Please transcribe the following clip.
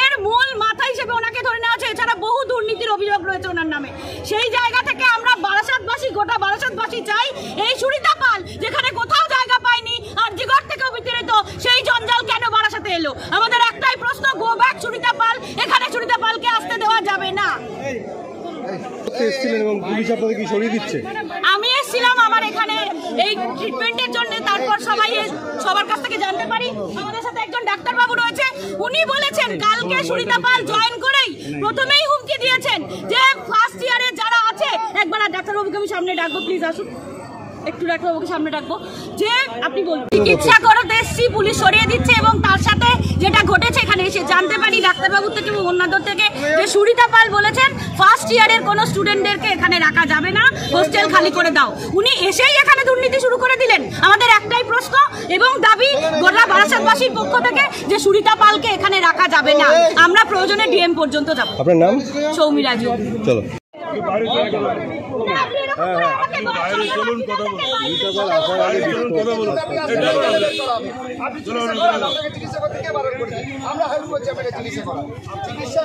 এর মূল মাথা হিসেবে ওনাকে ধরে নেওয়া হচ্ছে। এছাড়া বহু দুর্নীতির অভিযোগ রয়েছে ওনার নামে। সেই জায়গা থেকে আমরা বারাসাতবাসী, গোটা বারাসাতবাসী চাই এই সুরিতা পাল যেখানে কোথাও জায়গা পায়নি আরজিকর থেকে বিতাড়িত, সেই জঞ্জাল কেন বারাসাতে এলো? আমাদের একটাই প্রশ্ন, গো ব্যাক সুরিতা পাল। এখানে সুরিতা পালকে আসতে দেওয়া যাবে না। আমি এসেছিলাম আমার এখানে এই ট্রিটমেন্টের জন্য। তারপর সবার কাছ থেকে জানতে পারি আমাদের সাথে একজন ডাক্তারবাবু রয়েছে, উনি বলেছেন কালকে সুরিতা পাল জয়েন করেই প্রথমেই হুমকি দিয়েছেন যে ফার্স্ট ইয়ারে যারা আছে, একবার ডাক্তারবাবুকে আমি সামনে ডাকবো, প্লিজ আসুন, একটু ডাক্তারবাবুকে সামনে ডাকবো, যে আপনি বলুন। চিকিৎসা করতে এসছি, পুলিশ সরিয়ে দিচ্ছে এবং তার সাথে যেটা ঘটেছে এখানে এসে জানতে পারি ডাক্তারবাবু থেকে এবং অন্যদের থেকে যে সুরিতা পাল বলেছেন ফার্স্ট ইয়ারের কোনো স্টুডেন্টদেরকে এখানে রাখা যাবে না, হোস্টেল খালি করে দাও। উনি এসেই এখানে দুর্নীতি শুরু করে দিলেন। আমাদের একটাই প্রশ্ন এবং দাবি গোটা বারাসাতবাসীর পক্ষ থেকে যে সুরিতা পালকে এখানে রাখা যাবে না। আমরা প্রয়োজনে ডিএম পর্যন্ত যাব। আপনার নাম? সৌমি রাজু। চলো চিকিৎসা